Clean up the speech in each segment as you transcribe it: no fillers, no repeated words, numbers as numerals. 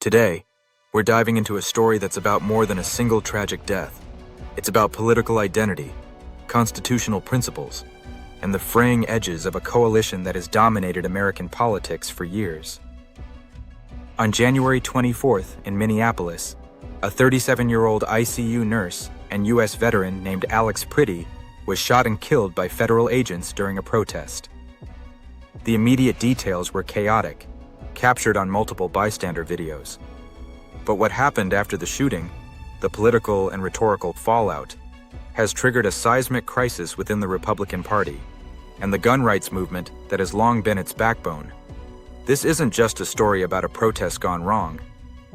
Today, we're diving into a story that's about more than a single tragic death. It's about political identity, constitutional principles, and the fraying edges of a coalition that has dominated American politics for years. On January 24th in Minneapolis, a 37-year-old ICU nurse and U.S. veteran named Alex Pretti was shot and killed by federal agents during a protest. The immediate details were chaotic, captured on multiple bystander videos. But what happened after the shooting, the political and rhetorical fallout, has triggered a seismic crisis within the Republican Party and the gun rights movement that has long been its backbone. This isn't just a story about a protest gone wrong.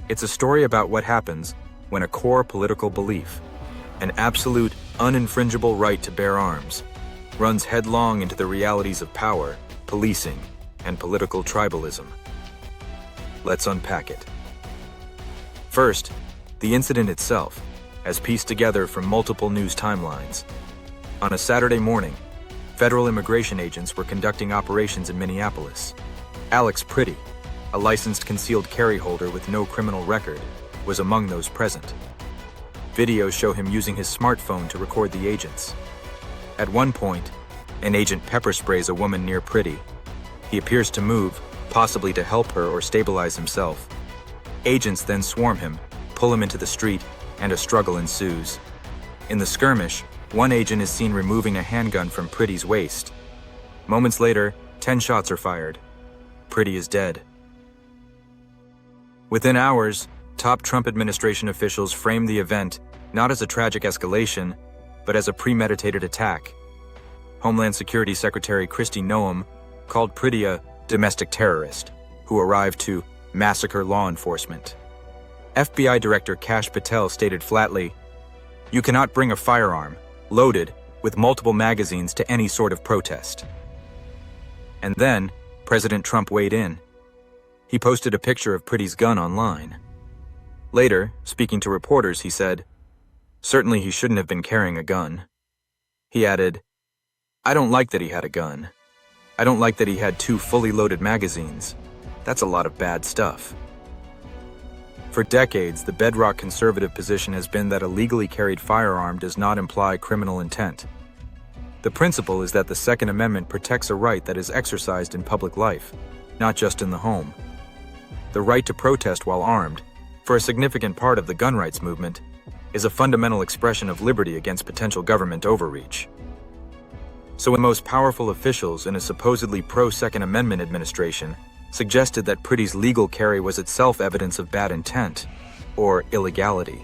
It's a story about what happens when a core political belief, an absolute, uninfringible right to bear arms, runs headlong into the realities of power, policing, and political tribalism. Let's unpack it. First, the incident itself, as pieced together from multiple news timelines. On a Saturday morning, federal immigration agents were conducting operations in Minneapolis. Alex Pretti, a licensed concealed carry holder with no criminal record, was among those present. Videos show him using his smartphone to record the agents. At one point, an agent pepper sprays a woman near Pretti. He appears to move, possibly to help her or stabilize himself. Agents then swarm him, pull him into the street, and a struggle ensues. In the skirmish, one agent is seen removing a handgun from Pretti's waist. Moments later, 10 shots are fired. Pretti is dead. Within hours, top Trump administration officials framed the event not as a tragic escalation, but as a premeditated attack. Homeland Security Secretary Kristi Noem called Pretti a domestic terrorist who arrived to massacre law enforcement. FBI Director Kash Patel stated flatly, "You cannot bring a firearm, loaded, with multiple magazines to any sort of protest." And then, President Trump weighed in. He posted a picture of Pretti's gun online. Later, speaking to reporters, he said, "Certainly he shouldn't have been carrying a gun." He added, "I don't like that he had a gun. I don't like that he had 2 fully loaded magazines. That's a lot of bad stuff." For decades, the bedrock conservative position has been that a legally carried firearm does not imply criminal intent. The principle is that the Second Amendment protects a right that is exercised in public life, not just in the home. The right to protest while armed, for a significant part of the gun rights movement, is a fundamental expression of liberty against potential government overreach. So when most powerful officials in a supposedly pro-Second Amendment administration suggested that Pretti's legal carry was itself evidence of bad intent, or illegality,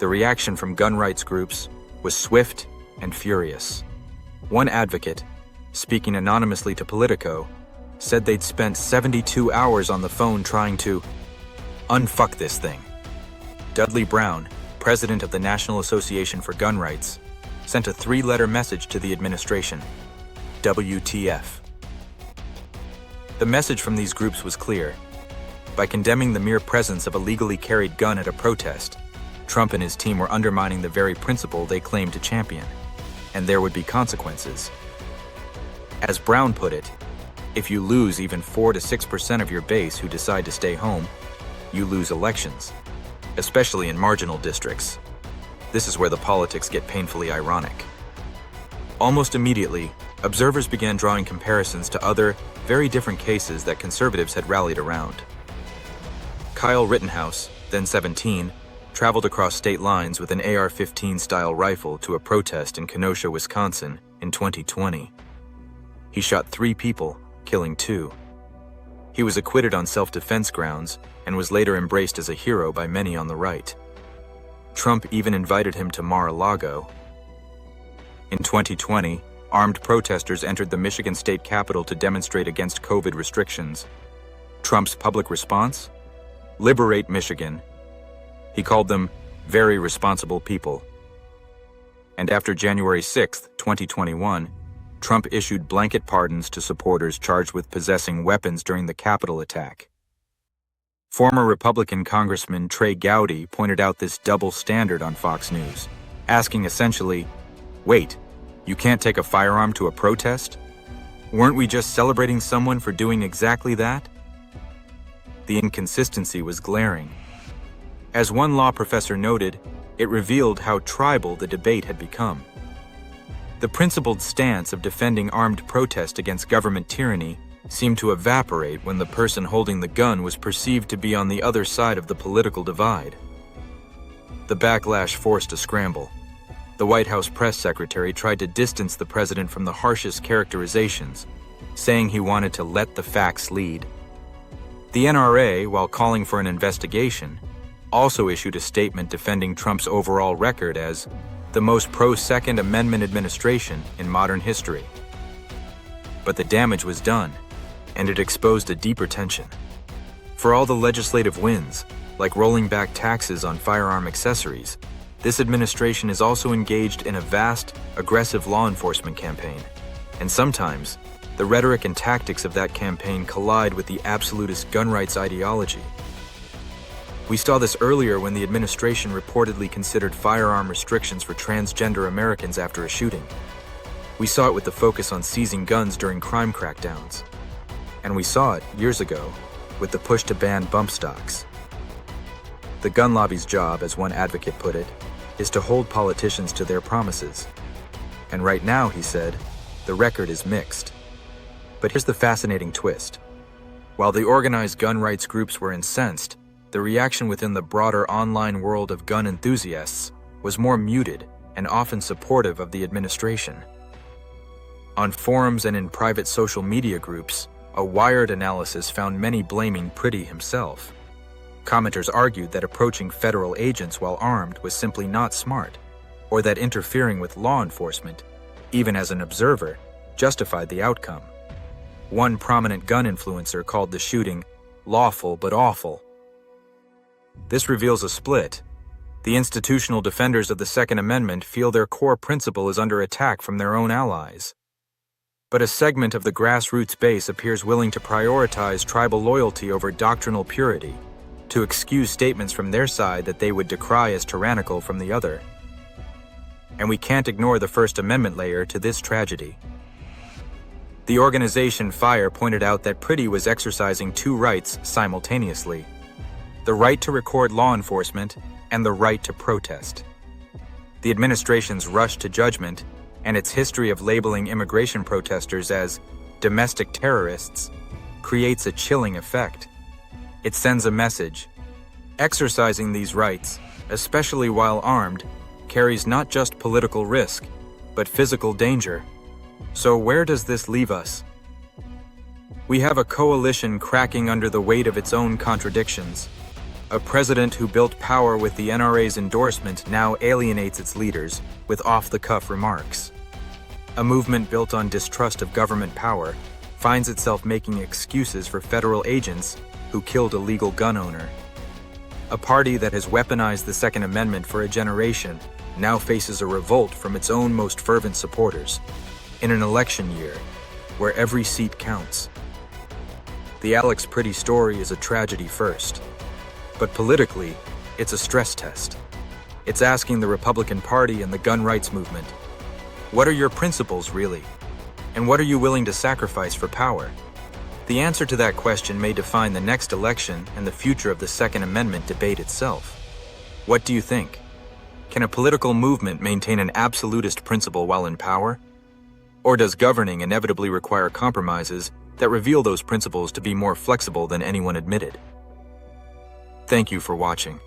the reaction from gun rights groups was swift and furious. One advocate, speaking anonymously to Politico, said they'd spent 72 hours on the phone trying to unfuck this thing. Dudley Brown, president of the National Association for Gun Rights, sent a 3-letter message to the administration: WTF. The message from these groups was clear. By condemning the mere presence of a legally carried gun at a protest, Trump and his team were undermining the very principle they claimed to champion, and there would be consequences. As Brown put it, if you lose even 4 to 6% of your base who decide to stay home, you lose elections, especially in marginal districts. This is where the politics get painfully ironic. Almost immediately, observers began drawing comparisons to other, very different cases that conservatives had rallied around. Kyle Rittenhouse, then 17, traveled across state lines with an AR-15-style rifle to a protest in Kenosha, Wisconsin in 2020. He shot 3 people, killing 2. He was acquitted on self-defense grounds and was later embraced as a hero by many on the right. Trump even invited him to Mar-a-Lago. In 2020, armed protesters entered the Michigan state capitol to demonstrate against COVID restrictions. Trump's public response? Liberate Michigan. He called them very responsible people. And after January 6, 2021, Trump issued blanket pardons to supporters charged with possessing weapons during the Capitol attack. Former Republican Congressman Trey Gowdy pointed out this double standard on Fox News, asking essentially, "Wait, you can't take a firearm to a protest? Weren't we just celebrating someone for doing exactly that?" The inconsistency was glaring. As one law professor noted, it revealed how tribal the debate had become. The principled stance of defending armed protest against government tyranny seemed to evaporate when the person holding the gun was perceived to be on the other side of the political divide. The backlash forced a scramble. The White House press secretary tried to distance the president from the harshest characterizations, saying he wanted to let the facts lead. The NRA, while calling for an investigation, also issued a statement defending Trump's overall record as the most pro-Second Amendment administration in modern history. But the damage was done, and it exposed a deeper tension. For all the legislative wins, like rolling back taxes on firearm accessories, this administration is also engaged in a vast, aggressive law enforcement campaign, and sometimes, the rhetoric and tactics of that campaign collide with the absolutist gun rights ideology. We saw this earlier when the administration reportedly considered firearm restrictions for transgender Americans after a shooting. We saw it with the focus on seizing guns during crime crackdowns. And we saw it years ago with the push to ban bump stocks. The gun lobby's job, as one advocate put it, is to hold politicians to their promises. And right now, he said, the record is mixed. But here's the fascinating twist. While the organized gun rights groups were incensed, the reaction within the broader online world of gun enthusiasts was more muted and often supportive of the administration. On forums and in private social media groups, a Wired analysis found many blaming Pretti himself. Commenters argued that approaching federal agents while armed was simply not smart, or that interfering with law enforcement, even as an observer, justified the outcome. One prominent gun influencer called the shooting lawful but awful. This reveals a split. The institutional defenders of the Second Amendment feel their core principle is under attack from their own allies. But a segment of the grassroots base appears willing to prioritize tribal loyalty over doctrinal purity, to excuse statements from their side that they would decry as tyrannical from the other. And we can't ignore the First Amendment layer to this tragedy. The organization FIRE pointed out that Pretti was exercising two rights simultaneously: the right to record law enforcement and the right to protest. The administration's rush to judgment and its history of labeling immigration protesters as domestic terrorists creates a chilling effect. It sends a message. Exercising these rights, especially while armed, carries not just political risk, but physical danger. So where does this leave us? We have a coalition cracking under the weight of its own contradictions. A president who built power with the NRA's endorsement now alienates its leaders with off-the-cuff remarks. A movement built on distrust of government power finds itself making excuses for federal agents who killed a legal gun owner. A party that has weaponized the Second Amendment for a generation now faces a revolt from its own most fervent supporters in an election year where every seat counts. The Alex Pretti story is a tragedy first, but politically, it's a stress test. It's asking the Republican Party and the gun rights movement, what are your principles really? And what are you willing to sacrifice for power? The answer to that question may define the next election and the future of the Second Amendment debate itself. What do you think? Can a political movement maintain an absolutist principle while in power? Or does governing inevitably require compromises that reveal those principles to be more flexible than anyone admitted? Thank you for watching.